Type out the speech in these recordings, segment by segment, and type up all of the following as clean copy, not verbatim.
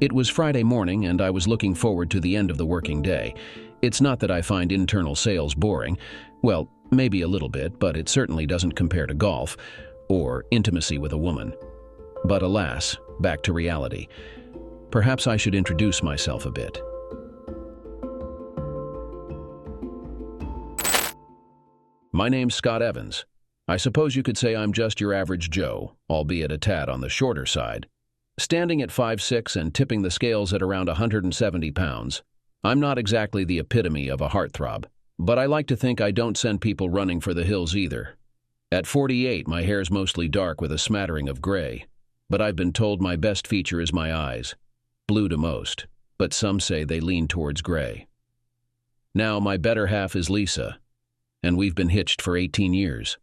It was Friday morning and I was looking forward to the end of the working day. It's not that I find internal sales boring. Well, maybe a little bit, but it certainly doesn't compare to golf or intimacy with a woman. But alas, back to reality. Perhaps I should introduce myself a bit. My name's Scott Evans. I suppose you could say I'm just your average Joe, albeit a tad on the shorter side. Standing at 5'6" and tipping the scales at around 170 pounds, I'm not exactly the epitome of a heartthrob, but I like to think I don't send people running for the hills either. At 48, my hair's mostly dark with a smattering of gray, but I've been told my best feature is my eyes. Blue to most, but some say they lean towards gray. Now, my better half is Lisa, and we've been hitched for 18 years.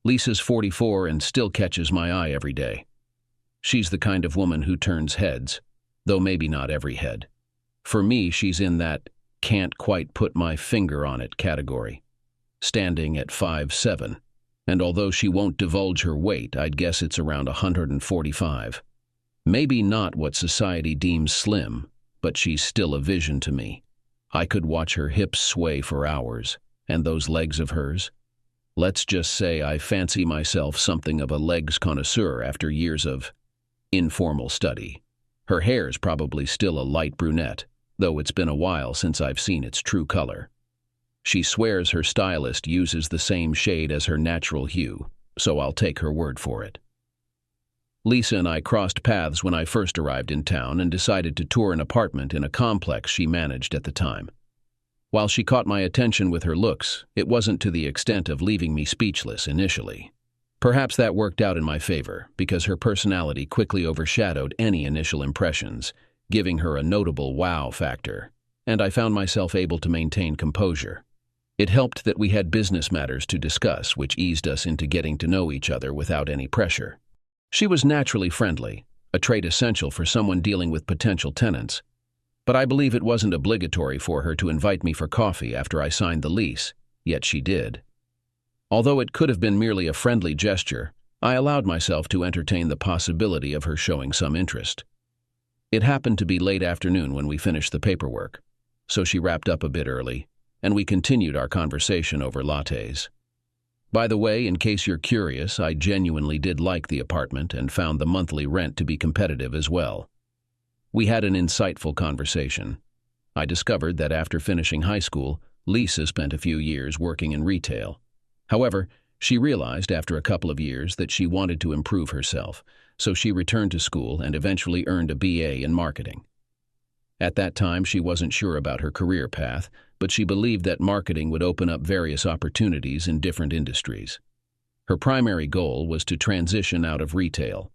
Lisa's 44 and still catches my eye every day. She's the kind of woman who turns heads, though maybe not every head. For me, she's in that can't quite put my finger on it category, standing at 5'7", and although she won't divulge her weight, I'd guess it's around 145. Maybe not what society deems slim, but she's still a vision to me. I could watch her hips sway for hours, and those legs of hers. Let's just say I fancy myself something of a legs connoisseur after years of informal study. Her hair's probably still a light brunette, though it's been a while since I've seen its true color. She swears her stylist uses the same shade as her natural hue, so I'll take her word for it. Lisa and I crossed paths when I first arrived in town and decided to tour an apartment in a complex she managed at the time. While she caught my attention with her looks, it wasn't to the extent of leaving me speechless initially. Perhaps that worked out in my favor, because her personality quickly overshadowed any initial impressions, giving her a notable wow factor, and I found myself able to maintain composure. It helped that we had business matters to discuss, which eased us into getting to know each other without any pressure. She was naturally friendly, a trait essential for someone dealing with potential tenants, but I believe it wasn't obligatory for her to invite me for coffee after I signed the lease, yet she did. Although it could have been merely a friendly gesture, I allowed myself to entertain the possibility of her showing some interest. It happened to be late afternoon when we finished the paperwork, so she wrapped up a bit early, and we continued our conversation over lattes. By the way, in case you're curious, I genuinely did like the apartment and found the monthly rent to be competitive as well. We had an insightful conversation. I discovered that after finishing high school, Lisa spent a few years working in retail. However, she realized after a couple of years that she wanted to improve herself, so she returned to school and eventually earned a BA in marketing. At that time, she wasn't sure about her career path, but she believed that marketing would open up various opportunities in different industries. Her primary goal was to transition out of retail.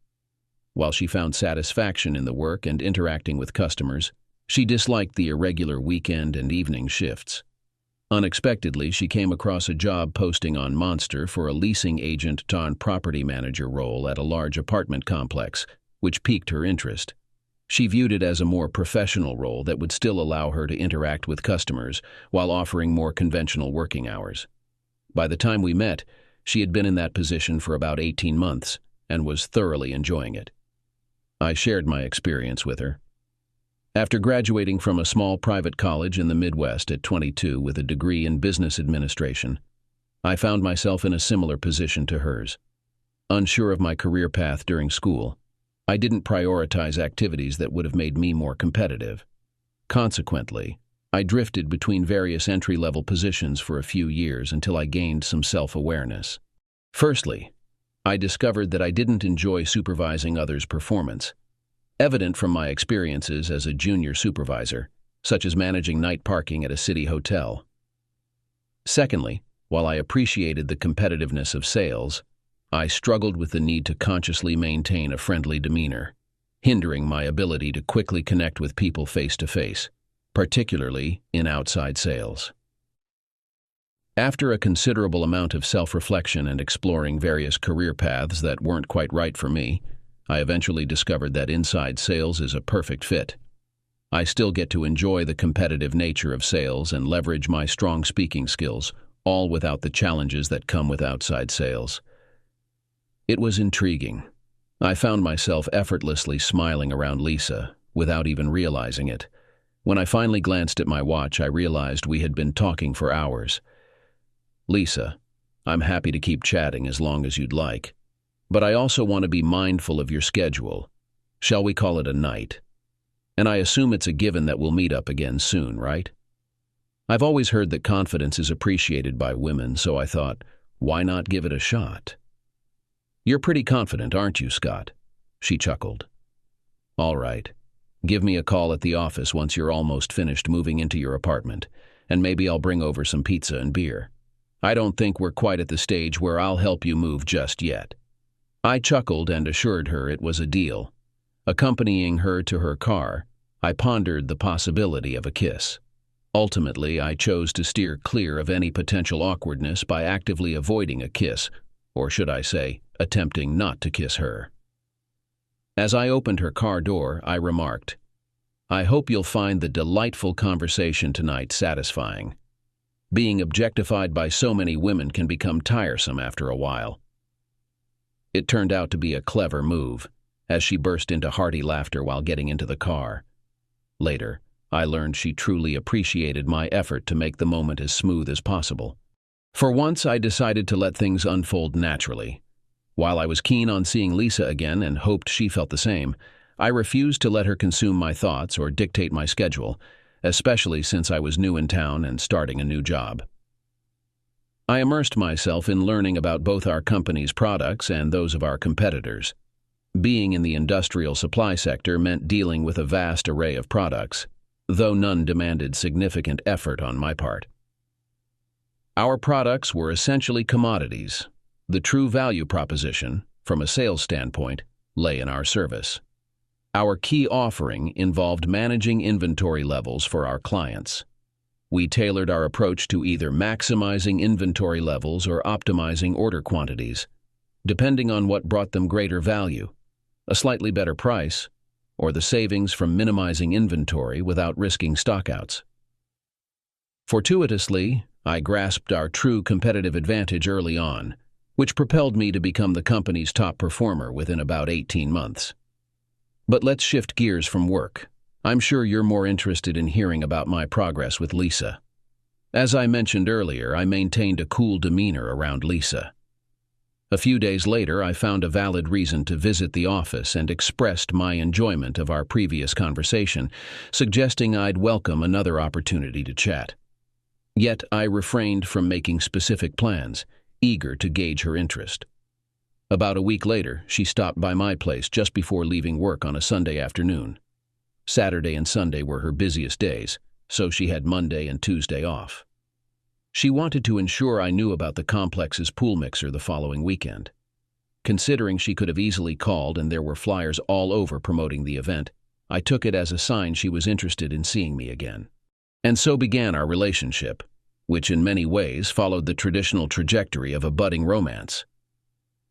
While she found satisfaction in the work and interacting with customers, she disliked the irregular weekend and evening shifts. Unexpectedly, she came across a job posting on Monster for a leasing agent turned property manager role at a large apartment complex, which piqued her interest. She viewed it as a more professional role that would still allow her to interact with customers while offering more conventional working hours. By the time we met, she had been in that position for about 18 months and was thoroughly enjoying it. I shared my experience with her. After graduating from a small private college in the Midwest at 22 with a degree in business administration, I found myself in a similar position to hers. Unsure of my career path during school, I didn't prioritize activities that would have made me more competitive. Consequently, I drifted between various entry-level positions for a few years until I gained some self-awareness. Firstly, I discovered that I didn't enjoy supervising others' performance, evident from my experiences as a junior supervisor, such as managing night parking at a city hotel. Secondly, while I appreciated the competitiveness of sales, I struggled with the need to consciously maintain a friendly demeanor, hindering my ability to quickly connect with people face-to-face, particularly in outside sales. After a considerable amount of self-reflection and exploring various career paths that weren't quite right for me, I eventually discovered that inside sales is a perfect fit. I still get to enjoy the competitive nature of sales and leverage my strong speaking skills, all without the challenges that come with outside sales. It was intriguing. I found myself effortlessly smiling around Lisa, without even realizing it. When I finally glanced at my watch, I realized we had been talking for hours. "Lisa, I'm happy to keep chatting as long as you'd like, but I also want to be mindful of your schedule. Shall we call it a night? And I assume it's a given that we'll meet up again soon, right?" I've always heard that confidence is appreciated by women, so I thought, why not give it a shot? "You're pretty confident, aren't you, Scott?" She chuckled. "All right. Give me a call at the office once you're almost finished moving into your apartment, and maybe I'll bring over some pizza and beer. I don't think we're quite at the stage where I'll help you move just yet." I chuckled and assured her it was a deal. Accompanying her to her car, I pondered the possibility of a kiss. Ultimately, I chose to steer clear of any potential awkwardness by actively avoiding a kiss, or should I say, attempting not to kiss her. As I opened her car door, I remarked, "I hope you'll find the delightful conversation tonight satisfying. Being objectified by so many women can become tiresome after a while." It turned out to be a clever move, as she burst into hearty laughter while getting into the car. Later, I learned she truly appreciated my effort to make the moment as smooth as possible. For once, I decided to let things unfold naturally. While I was keen on seeing Lisa again and hoped she felt the same, I refused to let her consume my thoughts or dictate my schedule, especially since I was new in town and starting a new job. I immersed myself in learning about both our company's products and those of our competitors. Being in the industrial supply sector meant dealing with a vast array of products, though none demanded significant effort on my part. Our products were essentially commodities. The true value proposition, from a sales standpoint, lay in our service. Our key offering involved managing inventory levels for our clients. We tailored our approach to either maximizing inventory levels or optimizing order quantities, depending on what brought them greater value, a slightly better price, or the savings from minimizing inventory without risking stockouts. Fortuitously, I grasped our true competitive advantage early on, which propelled me to become the company's top performer within about 18 months. But let's shift gears from work. I'm sure you're more interested in hearing about my progress with Lisa. As I mentioned earlier, I maintained a cool demeanor around Lisa. A few days later, I found a valid reason to visit the office and expressed my enjoyment of our previous conversation, suggesting I'd welcome another opportunity to chat. Yet I refrained from making specific plans, eager to gauge her interest. About a week later, she stopped by my place just before leaving work on a Sunday afternoon. Saturday and Sunday were her busiest days, so she had Monday and Tuesday off. She wanted to ensure I knew about the complex's pool mixer the following weekend. Considering she could have easily called and there were flyers all over promoting the event, I took it as a sign she was interested in seeing me again. And so began our relationship, which in many ways followed the traditional trajectory of a budding romance.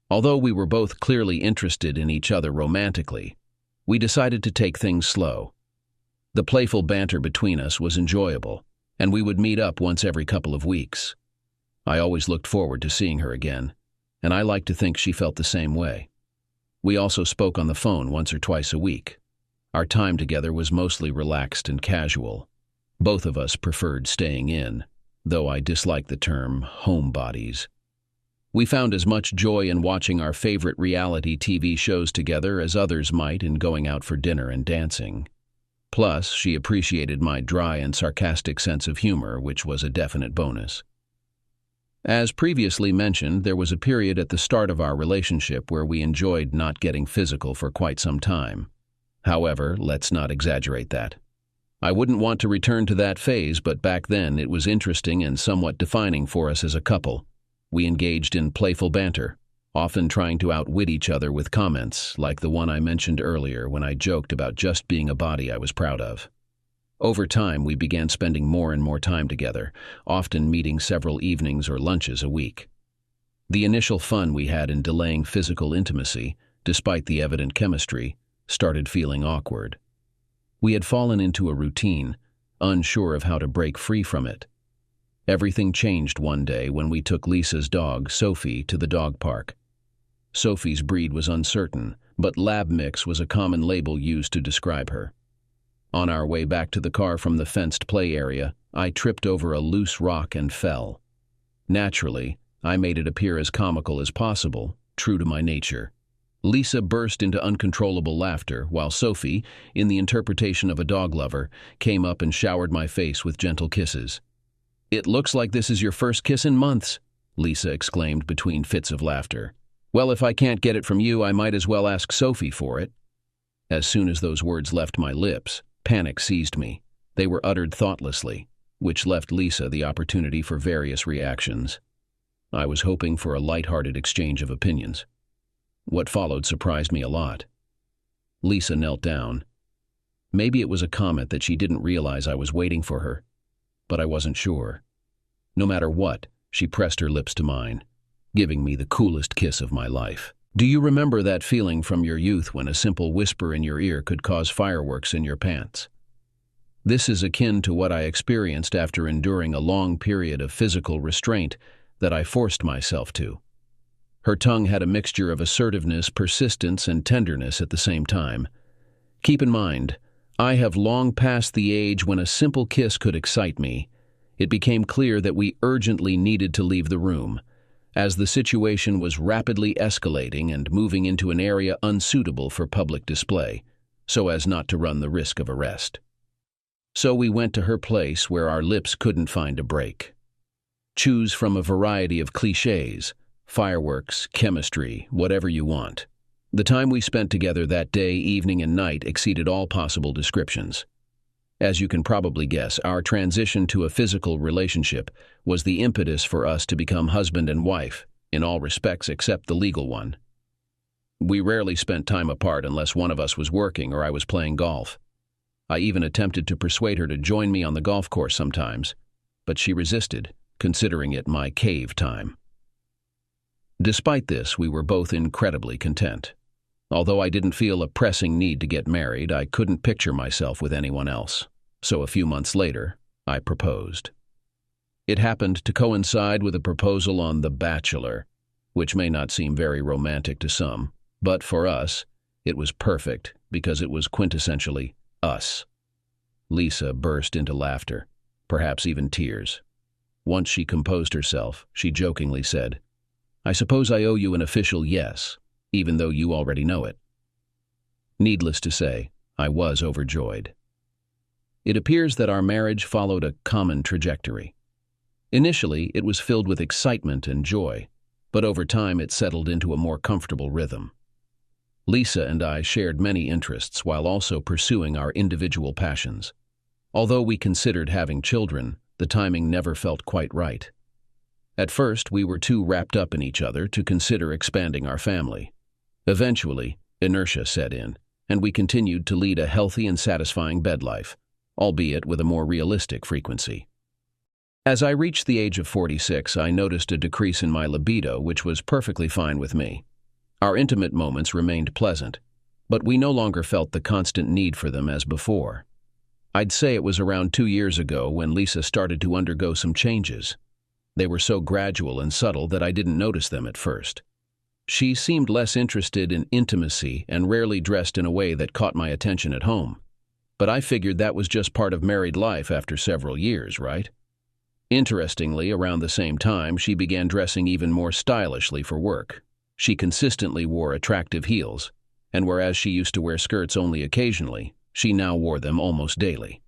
Although we were both clearly interested in each other romantically, we decided to take things slow. The playful banter between us was enjoyable, and we would meet up once every couple of weeks. I always looked forward to seeing her again, and I like to think she felt the same way. We also spoke on the phone once or twice a week. Our time together was mostly relaxed and casual. Both of us preferred staying in, though I dislike the term homebodies. We found as much joy in watching our favorite reality TV shows together as others might in going out for dinner and dancing. Plus, she appreciated my dry and sarcastic sense of humor, which was a definite bonus. As previously mentioned, there was a period at the start of our relationship where we enjoyed not getting physical for quite some time. However, let's not exaggerate that. I wouldn't want to return to that phase, but back then it was interesting and somewhat defining for us as a couple. We engaged in playful banter, often trying to outwit each other with comments like the one I mentioned earlier when I joked about just being a body I was proud of. Over time, we began spending more and more time together, often meeting several evenings or lunches a week. The initial fun we had in delaying physical intimacy, despite the evident chemistry, started feeling awkward. We had fallen into a routine, unsure of how to break free from it. Everything changed one day when we took Lisa's dog, Sophie, to the dog park. Sophie's breed was uncertain, but lab mix was a common label used to describe her. On our way back to the car from the fenced play area, I tripped over a loose rock and fell. Naturally, I made it appear as comical as possible, true to my nature. Lisa burst into uncontrollable laughter, while Sophie, in the interpretation of a dog lover, came up and showered my face with gentle kisses. "It looks like this is your first kiss in months," Lisa exclaimed between fits of laughter. "Well, if I can't get it from you, I might as well ask Sophie for it." As soon as those words left my lips, panic seized me. They were uttered thoughtlessly, which left Lisa the opportunity for various reactions. I was hoping for a light-hearted exchange of opinions. What followed surprised me a lot. Lisa knelt down. Maybe it was a comment that she didn't realize I was waiting for her, but I wasn't sure. No matter what, she pressed her lips to mine, giving me the coolest kiss of my life. Do you remember that feeling from your youth when a simple whisper in your ear could cause fireworks in your pants? This is akin to what I experienced after enduring a long period of physical restraint that I forced myself to. Her tongue had a mixture of assertiveness, persistence, and tenderness at the same time. Keep in mind, I have long passed the age when a simple kiss could excite me. It became clear that we urgently needed to leave the room, as the situation was rapidly escalating and moving into an area unsuitable for public display, so as not to run the risk of arrest. So we went to her place where our lips couldn't find a break. Choose from a variety of cliches, fireworks, chemistry, whatever you want. The time we spent together that day, evening, and night exceeded all possible descriptions. As you can probably guess, our transition to a physical relationship was the impetus for us to become husband and wife, in all respects except the legal one. We rarely spent time apart unless one of us was working or I was playing golf. I even attempted to persuade her to join me on the golf course sometimes, but she resisted, considering it my cave time. Despite this, we were both incredibly content. Although I didn't feel a pressing need to get married, I couldn't picture myself with anyone else. So a few months later, I proposed. It happened to coincide with a proposal on The Bachelor, which may not seem very romantic to some, but for us, it was perfect because it was quintessentially us. Lisa burst into laughter, perhaps even tears. Once she composed herself, she jokingly said, "I suppose I owe you an official yes, even though you already know it." Needless to say, I was overjoyed. It appears that our marriage followed a common trajectory. Initially, it was filled with excitement and joy, but over time it settled into a more comfortable rhythm. Lisa and I shared many interests while also pursuing our individual passions. Although we considered having children, the timing never felt quite right. At first, we were too wrapped up in each other to consider expanding our family. Eventually, inertia set in, and we continued to lead a healthy and satisfying bed life, albeit with a more realistic frequency. As I reached the age of 46, I noticed a decrease in my libido, which was perfectly fine with me. Our intimate moments remained pleasant, but we no longer felt the constant need for them as before. I'd say it was around 2 years ago when Lisa started to undergo some changes. They were so gradual and subtle that I didn't notice them at first. She seemed less interested in intimacy and rarely dressed in a way that caught my attention at home. But I figured that was just part of married life after several years, right? Interestingly, around the same time, she began dressing even more stylishly for work. She consistently wore attractive heels, and whereas she used to wear skirts only occasionally, she now wore them almost daily.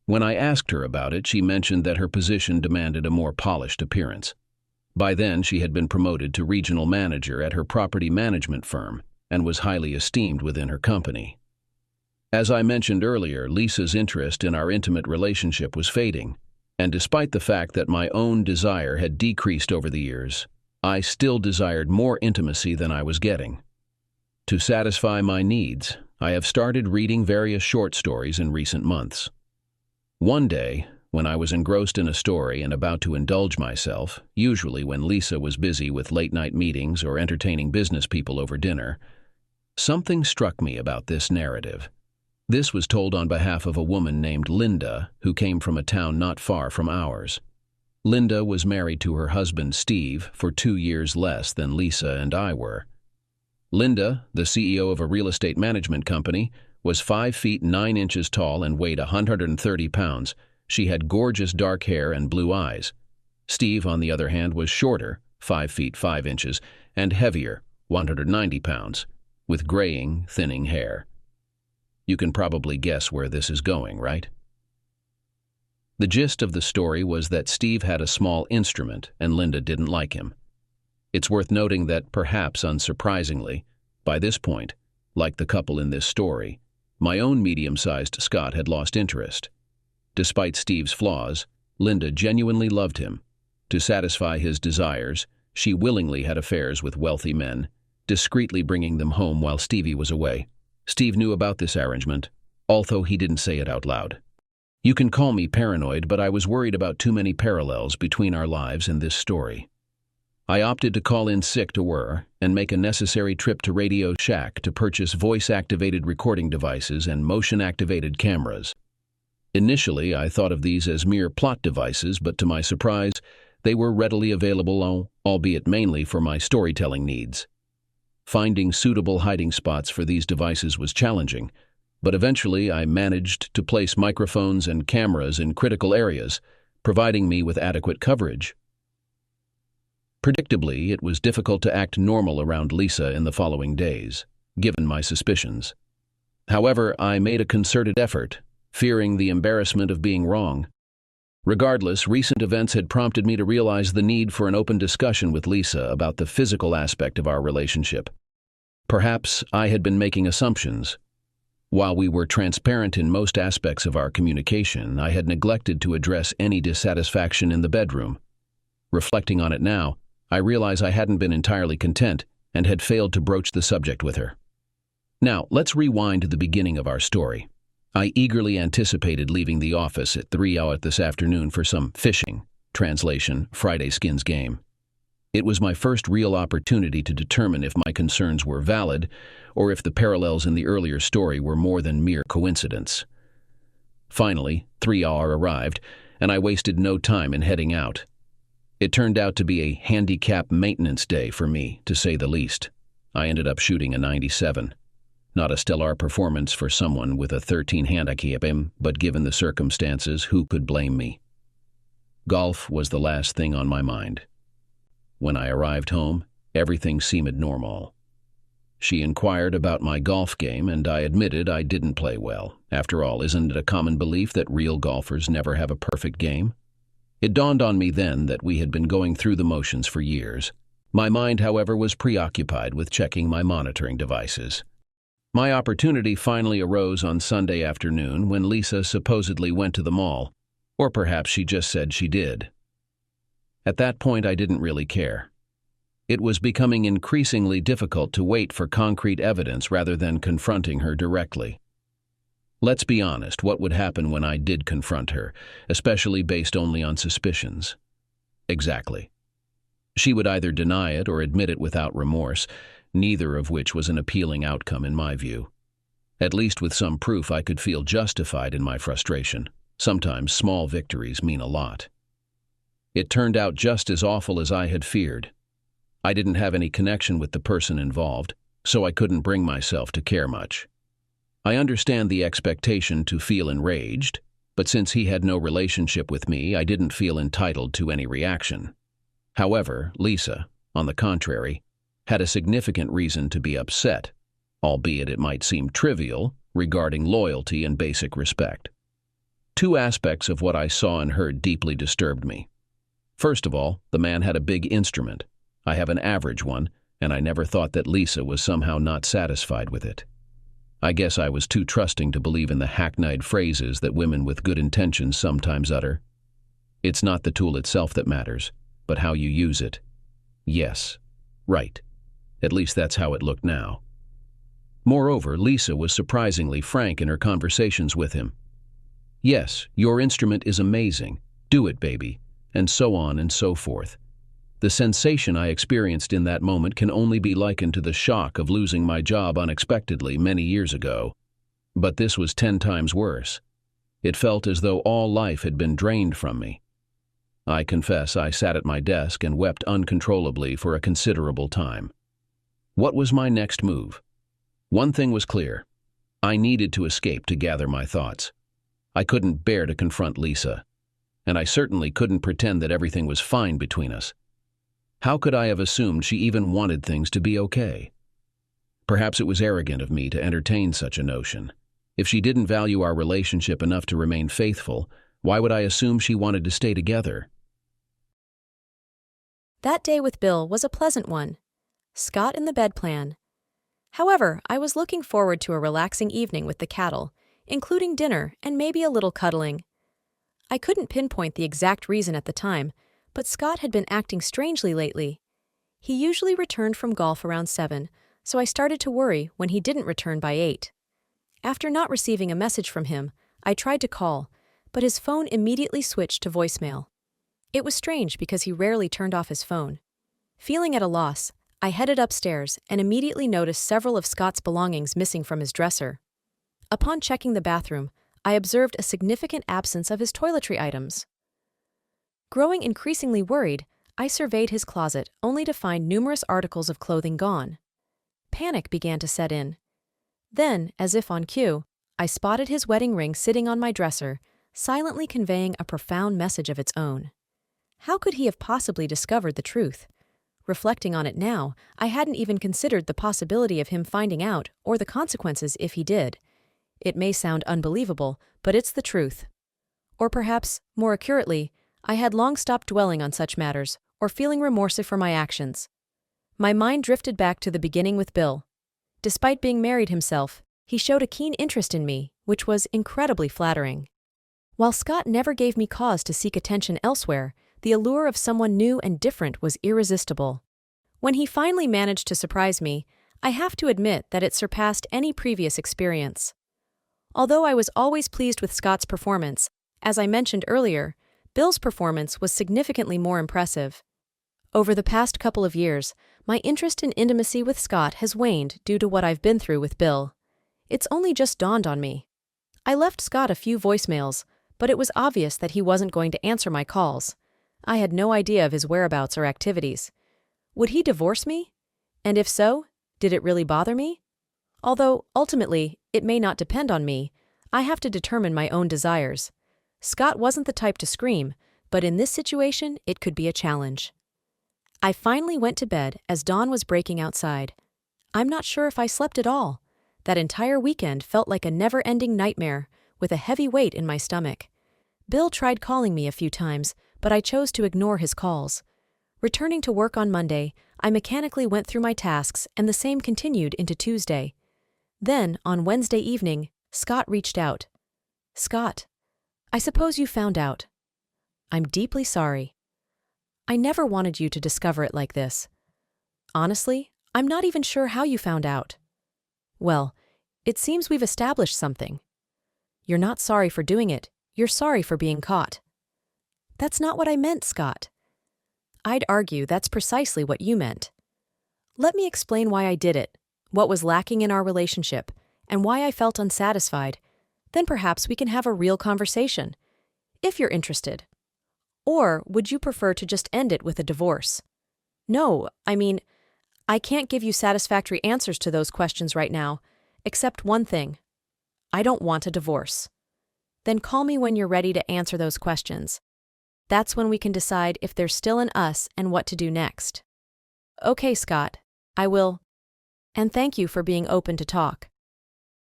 When I asked her about it, she mentioned that her position demanded a more polished appearance. By then, she had been promoted to regional manager at her property management firm and was highly esteemed within her company. As I mentioned earlier, Lisa's interest in our intimate relationship was fading, and despite the fact that my own desire had decreased over the years, I still desired more intimacy than I was getting. To satisfy my needs, I have started reading various short stories in recent months. One day, when I was engrossed in a story and about to indulge myself, usually when Lisa was busy with late-night meetings or entertaining business people over dinner, something struck me about this narrative. This was told on behalf of a woman named Linda, who came from a town not far from ours. Linda was married to her husband Steve for 2 years less than Lisa and I were. Linda, the CEO of a real estate management company, was 5 feet 9 inches tall and weighed 130 pounds. She had gorgeous dark hair and blue eyes. Steve, on the other hand, was shorter, 5 feet 5 inches, and heavier, 190 pounds, with graying, thinning hair. You can probably guess where this is going, right? The gist of the story was that Steve had a small instrument and Linda didn't like him. It's worth noting that, perhaps unsurprisingly, by this point, like the couple in this story, my own medium-sized Scott had lost interest. Despite Steve's flaws, Linda genuinely loved him. To satisfy his desires, she willingly had affairs with wealthy men, discreetly bringing them home while Stevie was away. Steve knew about this arrangement, although he didn't say it out loud. You can call me paranoid, but I was worried about too many parallels between our lives and this story. I opted to call in sick to work and make a necessary trip to Radio Shack to purchase voice-activated recording devices and motion-activated cameras. Initially, I thought of these as mere plot devices, but to my surprise, they were readily available, albeit mainly for my storytelling needs. Finding suitable hiding spots for these devices was challenging, but eventually I managed to place microphones and cameras in critical areas, providing me with adequate coverage. Predictably, it was difficult to act normal around Lisa in the following days, given my suspicions. However, I made a concerted effort, fearing the embarrassment of being wrong. Regardless, recent events had prompted me to realize the need for an open discussion with Lisa about the physical aspect of our relationship. Perhaps I had been making assumptions. While we were transparent in most aspects of our communication, I had neglected to address any dissatisfaction in the bedroom. Reflecting on it now, I realize I hadn't been entirely content and had failed to broach the subject with her. Now, let's rewind to the beginning of our story. I eagerly anticipated leaving the office at 3 hours this afternoon for some fishing, translation, Friday Skins game. It was my first real opportunity to determine if my concerns were valid or if the parallels in the earlier story were more than mere coincidence. Finally, 3 hours arrived, and I wasted no time in heading out. It turned out to be a handicap maintenance day for me, to say the least. I ended up shooting a 97. Not a stellar performance for someone with a 13 handicap, but given the circumstances, who could blame me? Golf was the last thing on my mind. When I arrived home, everything seemed normal. She inquired about my golf game, and I admitted I didn't play well. After all, isn't it a common belief that real golfers never have a perfect game? It dawned on me then that we had been going through the motions for years. My mind, however, was preoccupied with checking my monitoring devices. My opportunity finally arose on Sunday afternoon when Lisa supposedly went to the mall, or perhaps she just said she did. At that point, I didn't really care. It was becoming increasingly difficult to wait for concrete evidence rather than confronting her directly. Let's be honest, what would happen when I did confront her, especially based only on suspicions? Exactly. She would either deny it or admit it without remorse, neither of which was an appealing outcome in my view. At least with some proof, I could feel justified in my frustration. Sometimes small victories mean a lot. It turned out just as awful as I had feared. I didn't have any connection with the person involved, so I couldn't bring myself to care much. I understand the expectation to feel enraged, but since he had no relationship with me, I didn't feel entitled to any reaction. However, Lisa, on the contrary, had a significant reason to be upset, albeit it might seem trivial, regarding loyalty and basic respect. Two aspects of what I saw and heard deeply disturbed me. First of all, the man had a big instrument. I have an average one, and I never thought that Lisa was somehow not satisfied with it. I guess I was too trusting to believe in the hackneyed phrases that women with good intentions sometimes utter. It's not the tool itself that matters, but how you use it. Yes, right. At least that's how it looked now. Moreover, Lisa was surprisingly frank in her conversations with him. Yes, your instrument is amazing. Do it, baby. And so on and so forth. The sensation I experienced in that moment can only be likened to the shock of losing my job unexpectedly many years ago. But this was 10 times worse. It felt as though all life had been drained from me. I confess I sat at my desk and wept uncontrollably for a considerable time. What was my next move? One thing was clear. I needed to escape to gather my thoughts. I couldn't bear to confront Lisa, and I certainly couldn't pretend that everything was fine between us. How could I have assumed she even wanted things to be okay? Perhaps it was arrogant of me to entertain such a notion. If she didn't value our relationship enough to remain faithful, why would I assume she wanted to stay together? That day with Bill was a pleasant one. Scott in the bed plan. However, I was looking forward to a relaxing evening with the cattle, including dinner and maybe a little cuddling. I couldn't pinpoint the exact reason at the time, but Scott had been acting strangely lately. He usually returned from golf around 7, so I started to worry when he didn't return by 8. After not receiving a message from him, I tried to call, but his phone immediately switched to voicemail. It was strange because he rarely turned off his phone. Feeling at a loss, I headed upstairs and immediately noticed several of Scott's belongings missing from his dresser. Upon checking the bathroom, I observed a significant absence of his toiletry items. Growing increasingly worried, I surveyed his closet only to find numerous articles of clothing gone. Panic began to set in. Then, as if on cue, I spotted his wedding ring sitting on my dresser, silently conveying a profound message of its own. How could he have possibly discovered the truth? Reflecting on it now, I hadn't even considered the possibility of him finding out or the consequences if he did. It may sound unbelievable, but it's the truth. Or perhaps, more accurately, I had long stopped dwelling on such matters or feeling remorse for my actions. My mind drifted back to the beginning with Bill. Despite being married himself, he showed a keen interest in me, which was incredibly flattering. While Scott never gave me cause to seek attention elsewhere, the allure of someone new and different was irresistible. When he finally managed to surprise me, I have to admit that it surpassed any previous experience. Although I was always pleased with Scott's performance, as I mentioned earlier, Bill's performance was significantly more impressive. Over the past couple of years, my interest in intimacy with Scott has waned due to what I've been through with Bill. It's only just dawned on me. I left Scott a few voicemails, but it was obvious that he wasn't going to answer my calls. I had no idea of his whereabouts or activities. Would he divorce me? And if so, did it really bother me? Although, ultimately, it may not depend on me, I have to determine my own desires. Scott wasn't the type to scream, but in this situation, it could be a challenge. I finally went to bed as dawn was breaking outside. I'm not sure if I slept at all. That entire weekend felt like a never-ending nightmare, with a heavy weight in my stomach. Bill tried calling me a few times, but I chose to ignore his calls. Returning to work on Monday, I mechanically went through my tasks and the same continued into Tuesday. Then, on Wednesday evening, Scott reached out. "Scott, I suppose you found out. I'm deeply sorry. I never wanted you to discover it like this. Honestly, I'm not even sure how you found out. Well, it seems we've established something. You're not sorry for doing it, you're sorry for being caught." "That's not what I meant, Scott." "I'd argue that's precisely what you meant. Let me explain why I did it, what was lacking in our relationship, and why I felt unsatisfied. Then perhaps we can have a real conversation, if you're interested. Or would you prefer to just end it with a divorce?" "No, I can't give you satisfactory answers to those questions right now, except one thing. I don't want a divorce." "Then call me when you're ready to answer those questions. That's when we can decide if there's still an us and what to do next." "Okay, Scott, I will. And thank you for being open to talk."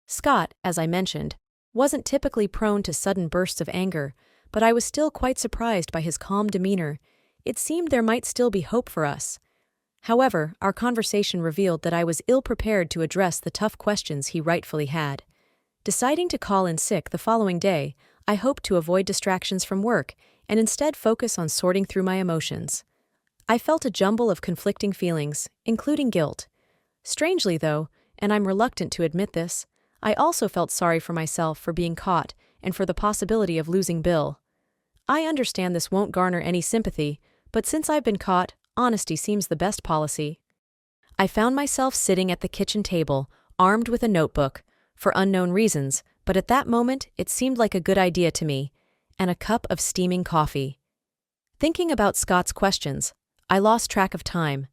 Scott, as I mentioned, wasn't typically prone to sudden bursts of anger, but I was still quite surprised by his calm demeanor. It seemed there might still be hope for us. However, our conversation revealed that I was ill-prepared to address the tough questions he rightfully had. Deciding to call in sick the following day, I hoped to avoid distractions from work and instead focus on sorting through my emotions. I felt a jumble of conflicting feelings, including guilt. Strangely, though, and I'm reluctant to admit this, I also felt sorry for myself for being caught and for the possibility of losing Bill. I understand this won't garner any sympathy, but since I've been caught, honesty seems the best policy. I found myself sitting at the kitchen table, armed with a notebook, for unknown reasons, but at that moment it seemed like a good idea to me, and a cup of steaming coffee. Thinking about Scott's questions, I lost track of time.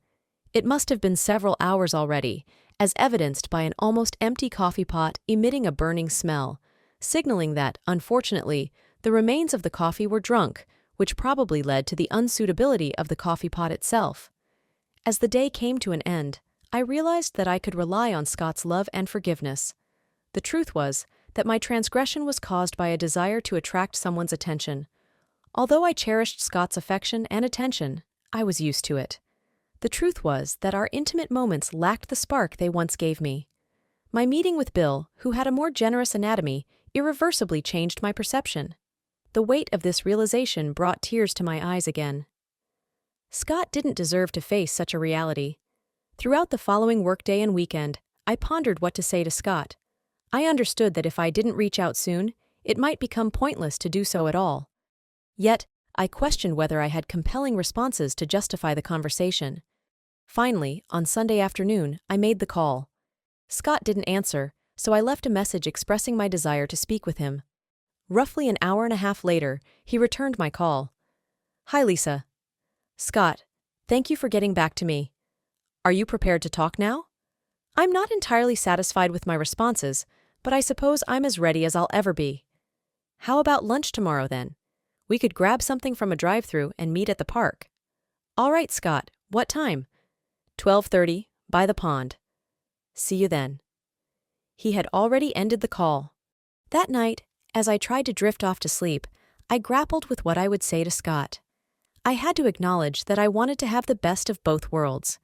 It must have been several hours already, as evidenced by an almost empty coffee pot emitting a burning smell, signaling that, unfortunately, the remains of the coffee were drunk, which probably led to the unsuitability of the coffee pot itself. As the day came to an end, I realized that I could rely on Scott's love and forgiveness. The truth was that my transgression was caused by a desire to attract someone's attention. Although I cherished Scott's affection and attention, I was used to it. The truth was that our intimate moments lacked the spark they once gave me. My meeting with Bill, who had a more generous anatomy, irreversibly changed my perception. The weight of this realization brought tears to my eyes again. Scott didn't deserve to face such a reality. Throughout the following workday and weekend, I pondered what to say to Scott. I understood that if I didn't reach out soon, it might become pointless to do so at all. Yet, I questioned whether I had compelling responses to justify the conversation. Finally, on Sunday afternoon, I made the call. Scott didn't answer, so I left a message expressing my desire to speak with him. Roughly an hour and a half later, he returned my call. "Hi, Lisa." "Scott, thank you for getting back to me. Are you prepared to talk now?" I'm not entirely satisfied with my responses, but I suppose I'm as ready as I'll ever be. "How about lunch tomorrow, then? We could grab something from a drive-thru and meet at the park." "All right, Scott. What time?" 12:30, by the pond." "See you then." He had already ended the call. That night, as I tried to drift off to sleep, I grappled with what I would say to Scott. I had to acknowledge that I wanted to have the best of both worlds.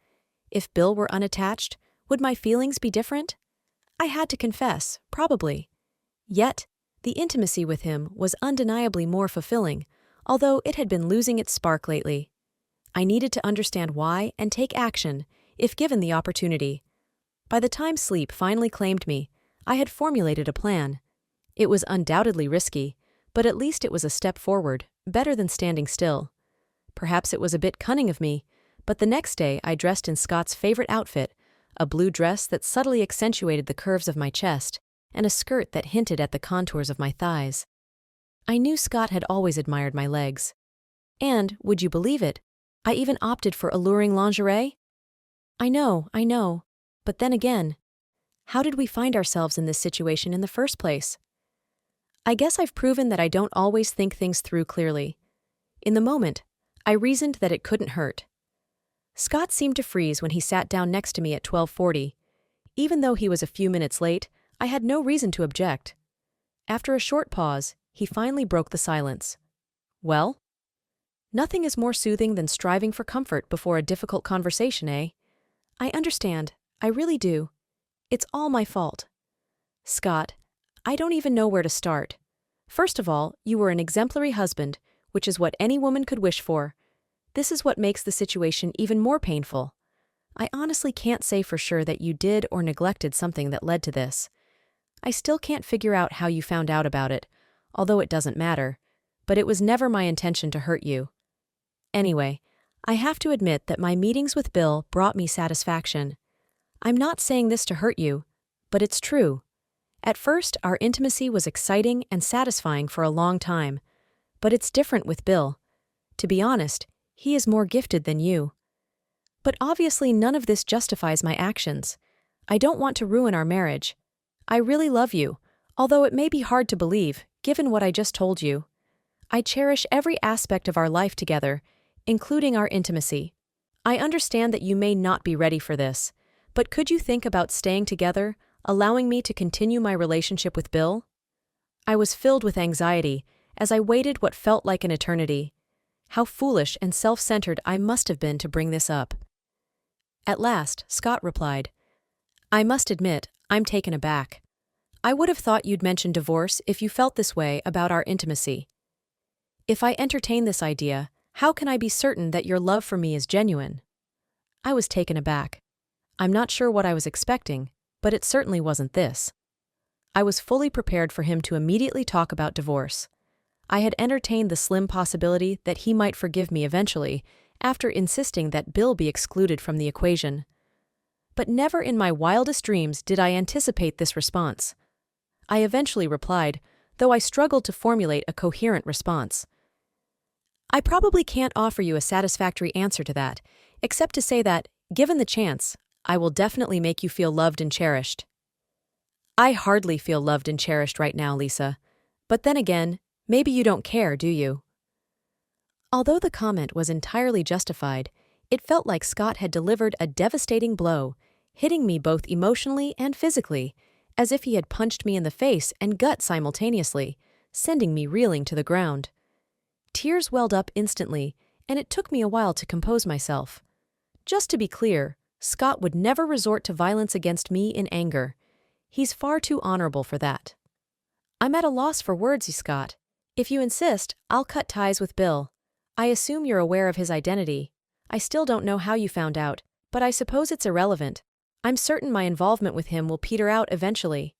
If Bill were unattached, would my feelings be different? I had to confess, probably. Yet, the intimacy with him was undeniably more fulfilling, although it had been losing its spark lately. I needed to understand why and take action, if given the opportunity. By the time sleep finally claimed me, I had formulated a plan. It was undoubtedly risky, but at least it was a step forward, better than standing still. Perhaps it was a bit cunning of me, but the next day I dressed in Scott's favorite outfit, a blue dress that subtly accentuated the curves of my chest, and a skirt that hinted at the contours of my thighs. I knew Scott had always admired my legs. And, would you believe it, I even opted for alluring lingerie? I know, but then again, how did we find ourselves in this situation in the first place? I guess I've proven that I don't always think things through clearly. In the moment, I reasoned that it couldn't hurt. Scott seemed to freeze when he sat down next to me at 12:40. Even though he was a few minutes late, I had no reason to object. After a short pause, he finally broke the silence. "Well?" "Nothing is more soothing than striving for comfort before a difficult conversation, eh? I understand, I really do. It's all my fault." "Scott, I don't even know where to start. First of all, you were an exemplary husband, which is what any woman could wish for. This is what makes the situation even more painful. I honestly can't say for sure that you did or neglected something that led to this. I still can't figure out how you found out about it, although it doesn't matter, but it was never my intention to hurt you. Anyway, I have to admit that my meetings with Bill brought me satisfaction. I'm not saying this to hurt you, but it's true. At first, our intimacy was exciting and satisfying for a long time, but it's different with Bill. To be honest, he is more gifted than you. But obviously none of this justifies my actions. I don't want to ruin our marriage. I really love you, although it may be hard to believe, given what I just told you. I cherish every aspect of our life together, including our intimacy. I understand that you may not be ready for this, but could you think about staying together, allowing me to continue my relationship with Bill? I was filled with anxiety as I waited what felt like an eternity. How foolish and self-centered I must have been to bring this up. At last, Scott replied, "I must admit, I'm taken aback. I would have thought you'd mention divorce if you felt this way about our intimacy. If I entertain this idea, how can I be certain that your love for me is genuine?" I was taken aback. I'm not sure what I was expecting, but it certainly wasn't this. I was fully prepared for him to immediately talk about divorce. I had entertained the slim possibility that he might forgive me eventually, after insisting that Bill be excluded from the equation. But never in my wildest dreams did I anticipate this response. I eventually replied, though I struggled to formulate a coherent response. I probably can't offer you a satisfactory answer to that, except to say that, given the chance, I will definitely make you feel loved and cherished. I hardly feel loved and cherished right now, Lisa. But then again, maybe you don't care, do you? Although the comment was entirely justified, it felt like Scott had delivered a devastating blow, hitting me both emotionally and physically, as if he had punched me in the face and gut simultaneously, sending me reeling to the ground. Tears welled up instantly, and it took me a while to compose myself. Just to be clear, Scott would never resort to violence against me in anger. He's far too honorable for that. I'm at a loss for words, Scott. If you insist, I'll cut ties with Bill. I assume you're aware of his identity. I still don't know how you found out, but I suppose it's irrelevant. I'm certain my involvement with him will peter out eventually.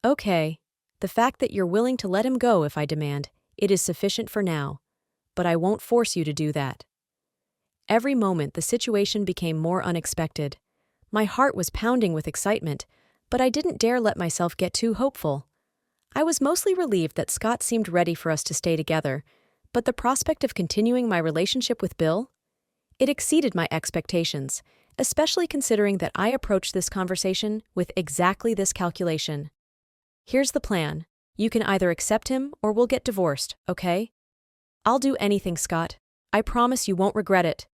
Okay. The fact that you're willing to let him go if I demand, it is sufficient for now. But I won't force you to do that. Every moment the situation became more unexpected. My heart was pounding with excitement, but I didn't dare let myself get too hopeful. I was mostly relieved that Scott seemed ready for us to stay together, but the prospect of continuing my relationship with Bill? It exceeded my expectations, especially considering that I approached this conversation with exactly this calculation. Here's the plan. You can either accept him or we'll get divorced, okay? I'll do anything, Scott. I promise you won't regret it.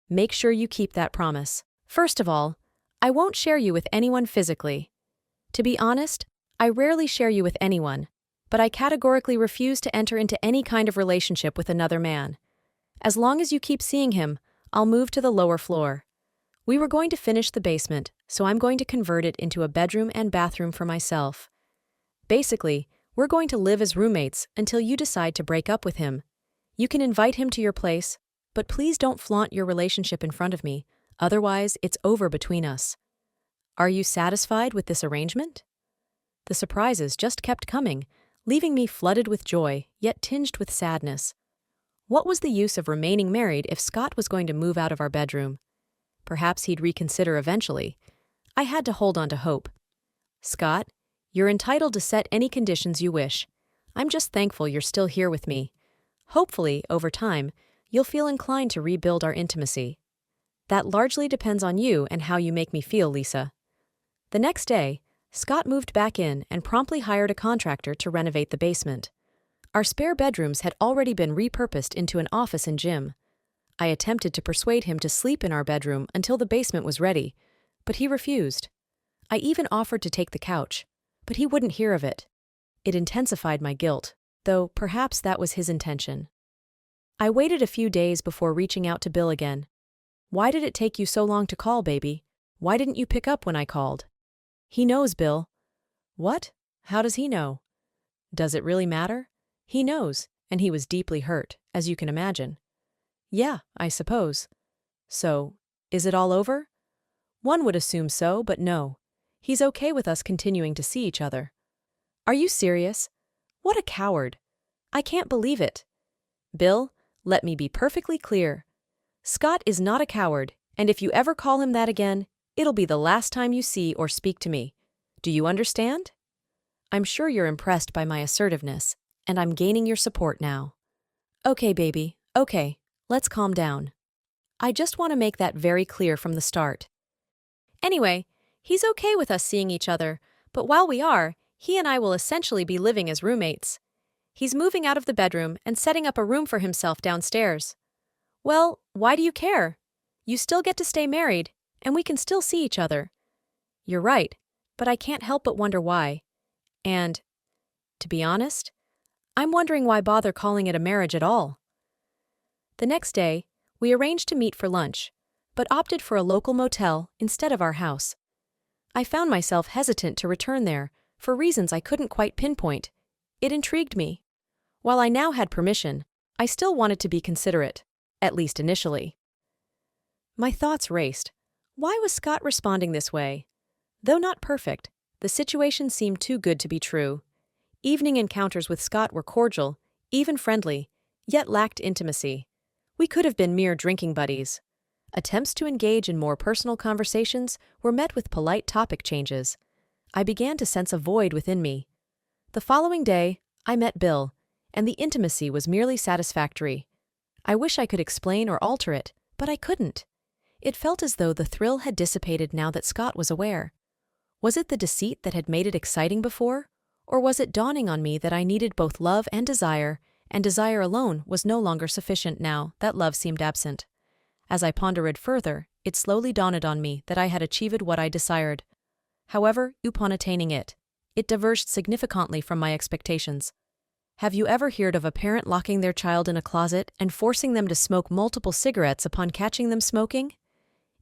Make sure you keep that promise. First of all, I won't share you with anyone physically. To be honest, I rarely share you with anyone, but I categorically refuse to enter into any kind of relationship with another man. As long as you keep seeing him, I'll move to the lower floor. We were going to finish the basement, so I'm going to convert it into a bedroom and bathroom for myself. Basically, we're going to live as roommates until you decide to break up with him. You can invite him to your place, but please don't flaunt your relationship in front of me, otherwise it's over between us. Are you satisfied with this arrangement? The surprises just kept coming, leaving me flooded with joy, yet tinged with sadness. What was the use of remaining married if Scott was going to move out of our bedroom? Perhaps he'd reconsider eventually. I had to hold on to hope. Scott, you're entitled to set any conditions you wish. I'm just thankful you're still here with me. Hopefully, over time, you'll feel inclined to rebuild our intimacy. That largely depends on you and how you make me feel, Lisa. The next day, Scott moved back in and promptly hired a contractor to renovate the basement. Our spare bedrooms had already been repurposed into an office and gym. I attempted to persuade him to sleep in our bedroom until the basement was ready, but he refused. I even offered to take the couch, but he wouldn't hear of it. It intensified my guilt, though perhaps that was his intention. I waited a few days before reaching out to Bill again. Why did it take you so long to call, baby? Why didn't you pick up when I called? He knows, Bill. What? How does he know? Does it really matter? He knows, and he was deeply hurt, as you can imagine. Yeah, I suppose. So, is it all over? One would assume so, but no. He's okay with us continuing to see each other. Are you serious? What a coward. I can't believe it. Bill, let me be perfectly clear. Scott is not a coward, and if you ever call him that again, it'll be the last time you see or speak to me. Do you understand? I'm sure you're impressed by my assertiveness, and I'm gaining your support now. Okay, baby, okay, let's calm down. I just want to make that very clear from the start. Anyway, he's okay with us seeing each other, but while we are, he and I will essentially be living as roommates. He's moving out of the bedroom and setting up a room for himself downstairs. Well, why do you care? You still get to stay married, and we can still see each other. You're right, but I can't help but wonder why. And, to be honest, I'm wondering why bother calling it a marriage at all. The next day, we arranged to meet for lunch, but opted for a local motel instead of our house. I found myself hesitant to return there for reasons I couldn't quite pinpoint. It intrigued me. While I now had permission, I still wanted to be considerate, at least initially. My thoughts raced. Why was Scott responding this way? Though not perfect, the situation seemed too good to be true. Evening encounters with Scott were cordial, even friendly, yet lacked intimacy. We could have been mere drinking buddies. Attempts to engage in more personal conversations were met with polite topic changes. I began to sense a void within me. The following day, I met Bill, and the intimacy was merely satisfactory. I wish I could explain or alter it, but I couldn't. It felt as though the thrill had dissipated now that Scott was aware. Was it the deceit that had made it exciting before? Or was it dawning on me that I needed both love and desire alone was no longer sufficient now that love seemed absent? As I pondered further, it slowly dawned on me that I had achieved what I desired. However, upon attaining it, it diverged significantly from my expectations. Have you ever heard of a parent locking their child in a closet and forcing them to smoke multiple cigarettes upon catching them smoking?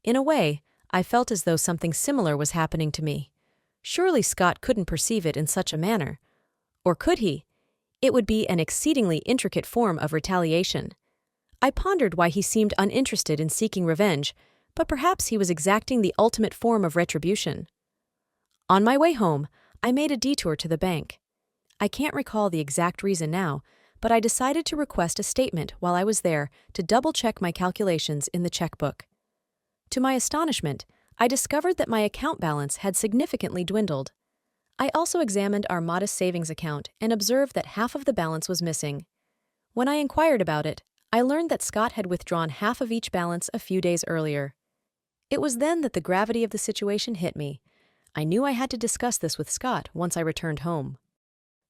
In a way, I felt as though something similar was happening to me. Surely Scott couldn't perceive it in such a manner. Or could he? It would be an exceedingly intricate form of retaliation. I pondered why he seemed uninterested in seeking revenge, but perhaps he was exacting the ultimate form of retribution. On my way home, I made a detour to the bank. I can't recall the exact reason now, but I decided to request a statement while I was there to double-check my calculations in the checkbook. To my astonishment, I discovered that my account balance had significantly dwindled. I also examined our modest savings account and observed that half of the balance was missing. When I inquired about it, I learned that Scott had withdrawn half of each balance a few days earlier. It was then that the gravity of the situation hit me. I knew I had to discuss this with Scott once I returned home.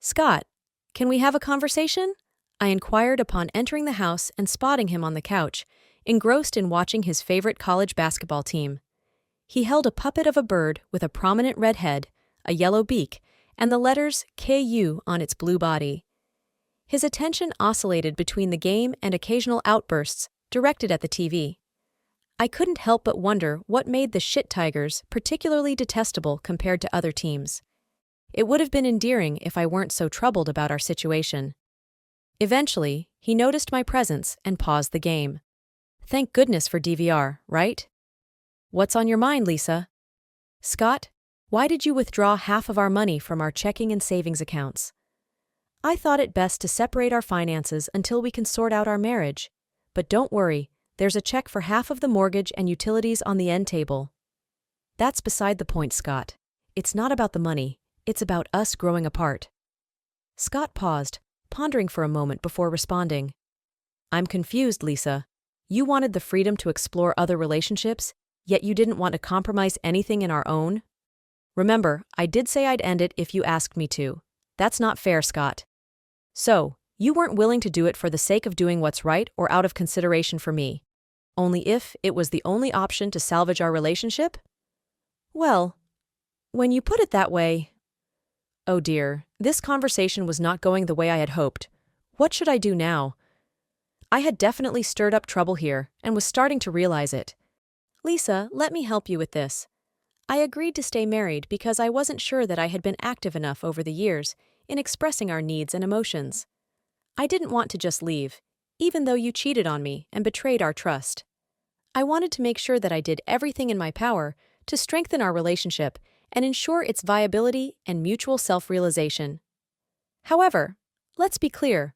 "Scott, can we have a conversation?" I inquired upon entering the house and spotting him on the couch, engrossed in watching his favorite college basketball team. He held a puppet of a bird with a prominent red head, a yellow beak, and the letters KU on its blue body. His attention oscillated between the game and occasional outbursts directed at the TV. I couldn't help but wonder what made the Shit Tigers particularly detestable compared to other teams. It would have been endearing if I weren't so troubled about our situation. Eventually, he noticed my presence and paused the game. Thank goodness for DVR, right? "What's on your mind, Lisa?" "Scott, why did you withdraw half of our money from our checking and savings accounts?" "I thought it best to separate our finances until we can sort out our marriage. But don't worry, there's a check for half of the mortgage and utilities on the end table." "That's beside the point, Scott. It's not about the money, it's about us growing apart." Scott paused, pondering for a moment before responding. "I'm confused, Lisa. You wanted the freedom to explore other relationships, yet you didn't want to compromise anything in our own? Remember, I did say I'd end it if you asked me to. That's not fair, Scott. So, you weren't willing to do it for the sake of doing what's right or out of consideration for me. Only if it was the only option to salvage our relationship? Well, when you put it that way... Oh dear, this conversation was not going the way I had hoped. What should I do now? I had definitely stirred up trouble here and was starting to realize it. "Lisa, let me help you with this. I agreed to stay married because I wasn't sure that I had been active enough over the years in expressing our needs and emotions. I didn't want to just leave, even though you cheated on me and betrayed our trust. I wanted to make sure that I did everything in my power to strengthen our relationship and ensure its viability and mutual self-realization. However, let's be clear.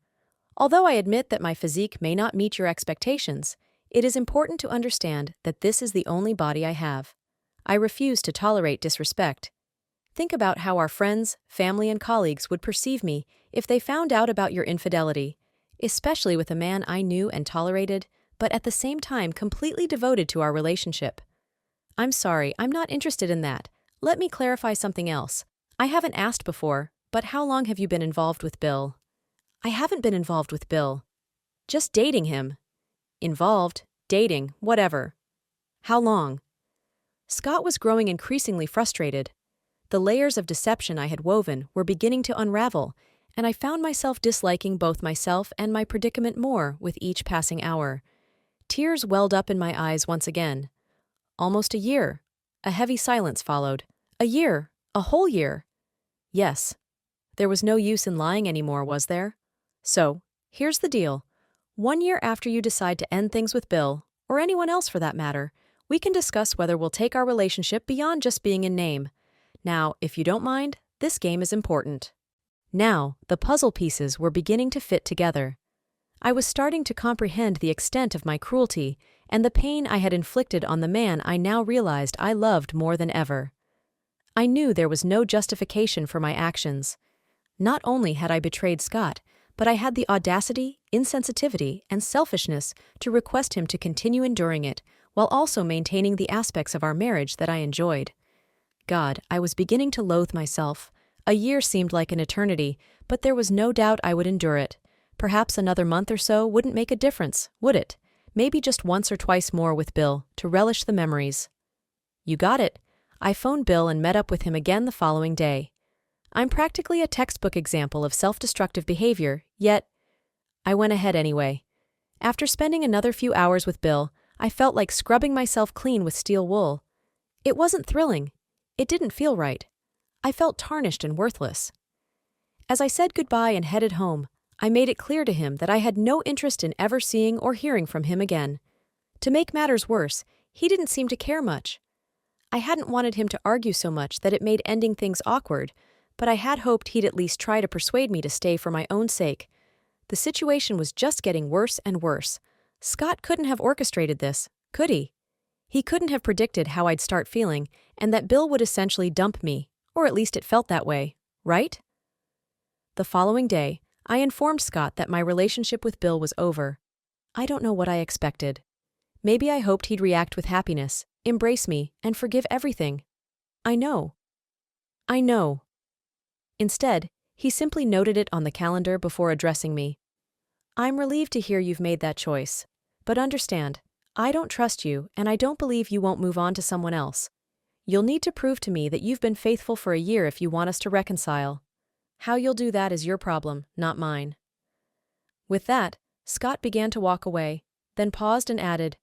Although I admit that my physique may not meet your expectations, it is important to understand that this is the only body I have. I refuse to tolerate disrespect. Think about how our friends, family, and colleagues would perceive me if they found out about your infidelity, especially with a man I knew and tolerated, but at the same time completely devoted to our relationship. I'm sorry, I'm not interested in that. Let me clarify something else. I haven't asked before, but how long have you been involved with Bill?" "I haven't been involved with Bill. Just dating him." "Involved, dating, whatever. How long?" Scott was growing increasingly frustrated. The layers of deception I had woven were beginning to unravel, and I found myself disliking both myself and my predicament more with each passing hour. Tears welled up in my eyes once again. "Almost a year." A heavy silence followed. "A year? A whole year?" "Yes." There was no use in lying anymore, was there? "So, here's the deal. 1 year after you decide to end things with Bill, or anyone else for that matter, we can discuss whether we'll take our relationship beyond just being in name. Now, if you don't mind, this game is important." Now, the puzzle pieces were beginning to fit together. I was starting to comprehend the extent of my cruelty and the pain I had inflicted on the man I now realized I loved more than ever. I knew there was no justification for my actions. Not only had I betrayed Scott, but I had the audacity, insensitivity, and selfishness to request him to continue enduring it while also maintaining the aspects of our marriage that I enjoyed. God, I was beginning to loathe myself. A year seemed like an eternity, but there was no doubt I would endure it. Perhaps another month or so wouldn't make a difference, would it? Maybe just once or twice more with Bill, to relish the memories. You got it. I phoned Bill and met up with him again the following day. I'm practically a textbook example of self-destructive behavior, yet I went ahead anyway. After spending another few hours with Bill, I felt like scrubbing myself clean with steel wool. It wasn't thrilling. It didn't feel right. I felt tarnished and worthless. As I said goodbye and headed home, I made it clear to him that I had no interest in ever seeing or hearing from him again. To make matters worse, he didn't seem to care much. I hadn't wanted him to argue so much that it made ending things awkward, but I had hoped he'd at least try to persuade me to stay for my own sake. The situation was just getting worse and worse. Scott couldn't have orchestrated this, could he? He couldn't have predicted how I'd start feeling, and that Bill would essentially dump me, or at least it felt that way, right? The following day, I informed Scott that my relationship with Bill was over. I don't know what I expected. Maybe I hoped he'd react with happiness, embrace me, and forgive everything. I know. Instead, he simply noted it on the calendar before addressing me. I'm relieved to hear you've made that choice. But understand, I don't trust you, and I don't believe you won't move on to someone else. You'll need to prove to me that you've been faithful for a year if you want us to reconcile. How you'll do that is your problem, not mine. With that, Scott began to walk away, then paused and added,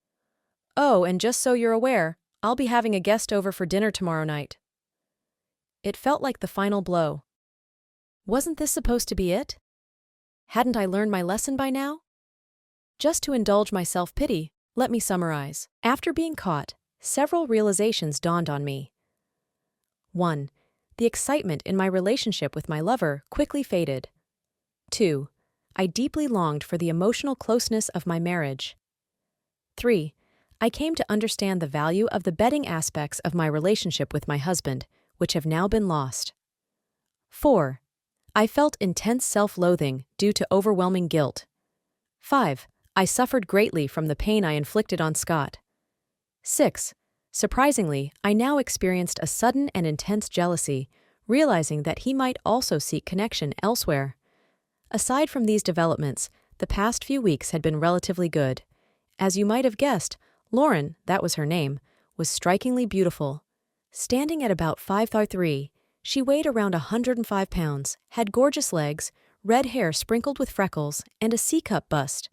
Oh, and just so you're aware, I'll be having a guest over for dinner tomorrow night. It felt like the final blow. Wasn't this supposed to be it? Hadn't I learned my lesson by now? Just to indulge my self-pity, let me summarize. After being caught, several realizations dawned on me. 1. The excitement in my relationship with my lover quickly faded. 2. I deeply longed for the emotional closeness of my marriage. 3. I came to understand the value of the bedding aspects of my relationship with my husband, which have now been lost. 4. I felt intense self-loathing due to overwhelming guilt. 5. I suffered greatly from the pain I inflicted on Scott. 6. Surprisingly, I now experienced a sudden and intense jealousy, realizing that he might also seek connection elsewhere. Aside from these developments, the past few weeks had been relatively good. As you might have guessed, Lauren, that was her name, was strikingly beautiful. Standing at about 5'3", she weighed around 105 pounds, had gorgeous legs, red hair sprinkled with freckles, and a C-cup bust.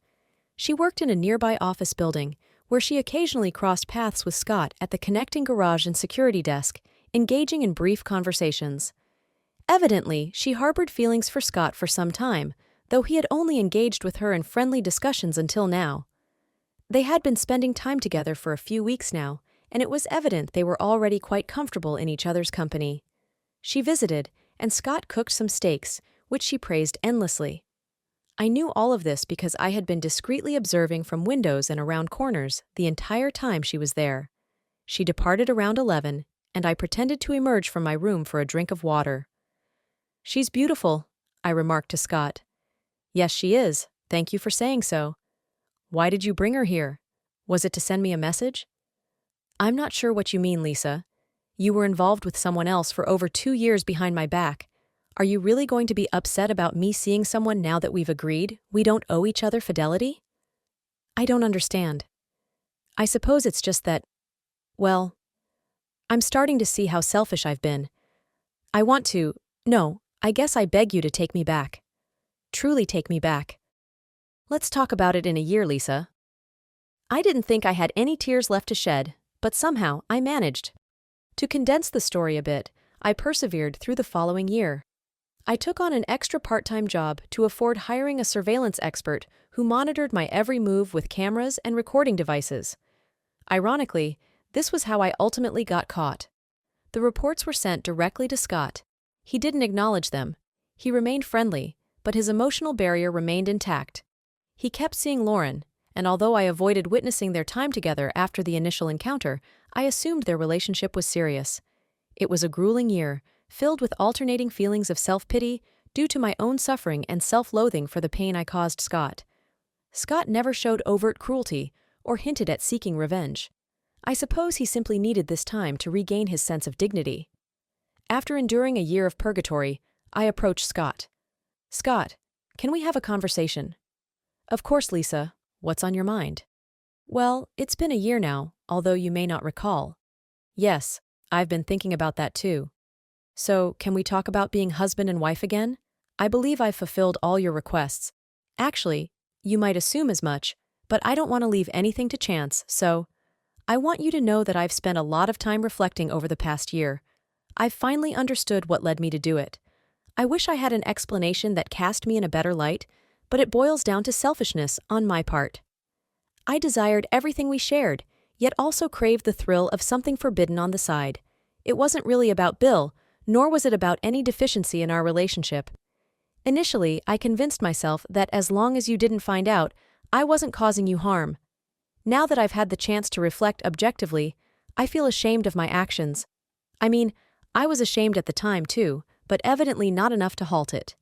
She worked in a nearby office building, where she occasionally crossed paths with Scott at the connecting garage and security desk, engaging in brief conversations. Evidently, she harbored feelings for Scott for some time, though he had only engaged with her in friendly discussions until now. They had been spending time together for a few weeks now, and it was evident they were already quite comfortable in each other's company. She visited, and Scott cooked some steaks, which she praised endlessly. I knew all of this because I had been discreetly observing from windows and around corners the entire time she was there. She departed around 11, and I pretended to emerge from my room for a drink of water. She's beautiful, I remarked to Scott. Yes, she is. Thank you for saying so. Why did you bring her here? Was it to send me a message? I'm not sure what you mean, Lisa. You were involved with someone else for over 2 years behind my back. Are you really going to be upset about me seeing someone now that we've agreed we don't owe each other fidelity? I don't understand. I suppose it's just that, well, I'm starting to see how selfish I've been. I guess I beg you to take me back. Truly take me back. Let's talk about it in a year, Lisa. I didn't think I had any tears left to shed, but somehow I managed. To condense the story a bit, I persevered through the following year. I took on an extra part-time job to afford hiring a surveillance expert who monitored my every move with cameras and recording devices. Ironically, this was how I ultimately got caught. The reports were sent directly to Scott. He didn't acknowledge them. He remained friendly, but his emotional barrier remained intact. He kept seeing Lauren, and although I avoided witnessing their time together after the initial encounter, I assumed their relationship was serious. It was a grueling year, filled with alternating feelings of self-pity due to my own suffering and self-loathing for the pain I caused Scott. Scott never showed overt cruelty or hinted at seeking revenge. I suppose he simply needed this time to regain his sense of dignity. After enduring a year of purgatory, I approached Scott. Scott, can we have a conversation? Of course, Lisa. What's on your mind? Well, it's been a year now, although you may not recall. Yes, I've been thinking about that too. So, can we talk about being husband and wife again? I believe I've fulfilled all your requests. Actually, you might assume as much, but I don't want to leave anything to chance, so I want you to know that I've spent a lot of time reflecting over the past year. I've finally understood what led me to do it. I wish I had an explanation that cast me in a better light, but it boils down to selfishness on my part. I desired everything we shared, yet also craved the thrill of something forbidden on the side. It wasn't really about Bill, nor was it about any deficiency in our relationship. Initially, I convinced myself that as long as you didn't find out, I wasn't causing you harm. Now that I've had the chance to reflect objectively, I feel ashamed of my actions. I mean, I was ashamed at the time too, but evidently not enough to halt it.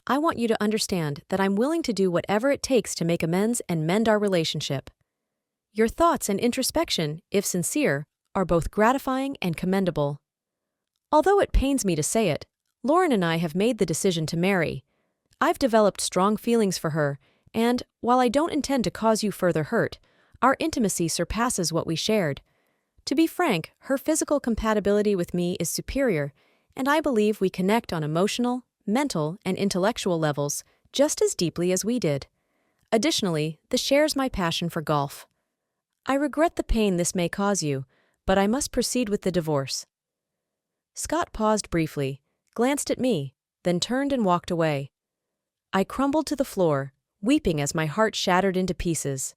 I want you to understand that I'm willing to do whatever it takes to make amends and mend our relationship. Your thoughts and introspection, if sincere, are both gratifying and commendable. Although it pains me to say it, Lauren and I have made the decision to marry. I've developed strong feelings for her, and, while I don't intend to cause you further hurt, our intimacy surpasses what we shared. To be frank, her physical compatibility with me is superior, and I believe we connect on emotional, mental, and intellectual levels just as deeply as we did. Additionally, this shares my passion for golf. I regret the pain this may cause you, but I must proceed with the divorce. Scott paused briefly, glanced at me, then turned and walked away. I crumbled to the floor, weeping as my heart shattered into pieces.